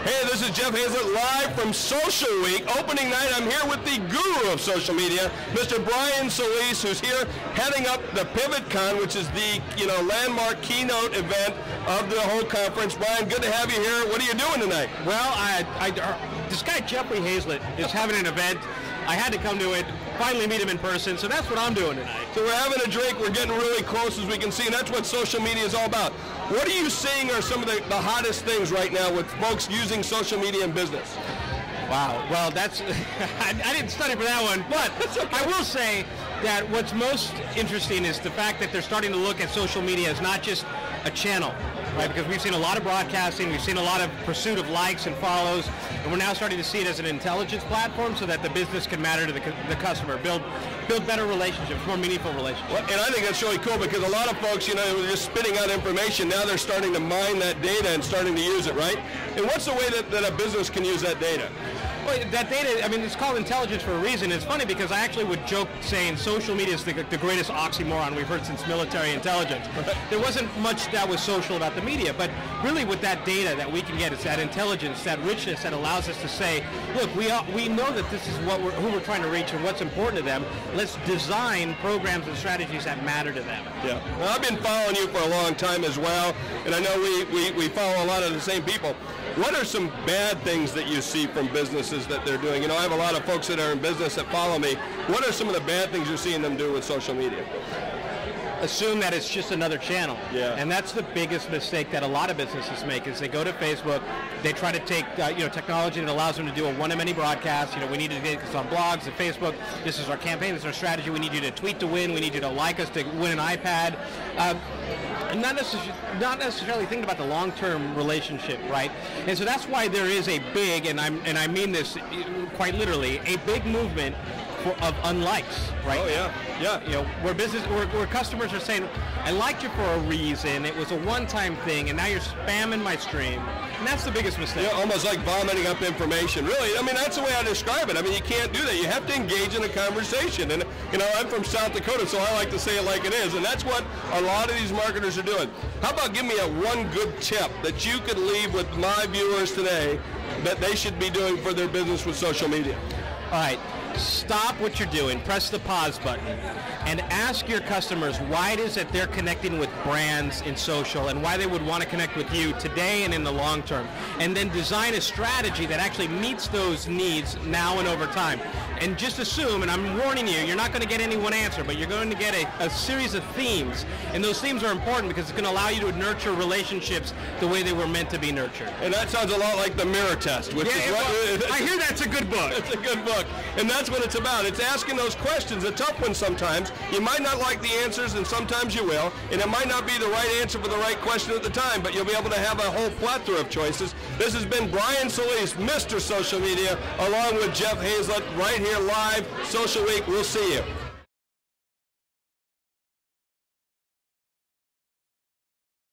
Hey, this is Jeff Hayzlett live from Social Week. Opening night, I'm here with the guru of social media, Mr. Brian Solis, who's here heading up the PivotCon, which is the landmark keynote event of the whole conference. Brian, good to have you here. What are you doing tonight? Well, this guy Jeffrey Hayzlett is having an event. I had to come to it, finally meet him in person, so that's what I'm doing tonight. So we're having a drink, we're getting really close as we can see, and that's what social media is all about. What are you seeing are some of the hottest things right now with folks using social media in business? Wow, well that's, I didn't study for that one, but okay. I will say that what's most interesting is the fact that they're starting to look at social media as not just a channel, right? Because we've seen a lot of broadcasting, we've seen a lot of pursuit of likes and follows, and we're now starting to see it as an intelligence platform so that the business can matter to the customer, build better relationships, more meaningful relationships. Well, and I think that's really cool because a lot of folks, they're just spitting out information. Now they're starting to mine that data and starting to use it, right? And what's the way that a business can use that data? Well, that data, I mean, it's called intelligence for a reason. It's funny because I actually would joke saying social media is the greatest oxymoron we've heard since military intelligence. There wasn't much that was social about the media, but really with that data that we can get, it's that intelligence, that richness that allows us to say, look, we know that this is who we're trying to reach and what's important to them. Let's design programs and strategies that matter to them. Yeah. Well, I've been following you for a long time as well, and I know we follow a lot of the same people. What are some bad things that you see from businesses that they're doing? I have a lot of folks that are in business that follow me. What are some of the bad things you're seeing them do with social media? Assume that it's just another channel. Yeah. And that's the biggest mistake that a lot of businesses make is they go to Facebook, they try to take technology that allows them to do a one-to-many broadcast. We need to get this on blogs and Facebook. This is our campaign, this is our strategy. We need you to tweet to win. We need you to like us to win an iPad. And not necessarily thinking about the long-term relationship, right? And so that's why there is a big, and I mean this quite literally, a big movement of unlikes, right? Oh yeah, yeah. Where customers are saying, I liked you for a reason. It was a one-time thing, and now you're spamming my stream. And that's the biggest mistake. Yeah, almost like vomiting up information. Really, I mean, that's the way I describe it. I mean, you can't do that. You have to engage in a conversation. And, I'm from South Dakota, so I like to say it like it is. And that's what a lot of these marketers are doing. How about give me one good tip that you could leave with my viewers today that they should be doing for their business with social media? All right. Stop what you're doing, press the pause button, and ask your customers why it is that they're connecting with brands in social and why they would want to connect with you today and in the long term. And then design a strategy that actually meets those needs now and over time. And just assume, and I'm warning you, you're not going to get any one answer, but you're going to get a series of themes. And those themes are important because it's going to allow you to nurture relationships the way they were meant to be nurtured. And that sounds a lot like the mirror test. Which is I hear that's a good book. It's a good book. And that's what it's about. It's asking those questions, a tough one sometimes. You might not like the answers, and sometimes you will, and it might not be the right answer for the right question at the time, but you'll be able to have a whole plethora of choices. This has been Brian Solis, Mr. Social Media, along with Jeff Hayzlett, right here live, Social Week. We'll see you.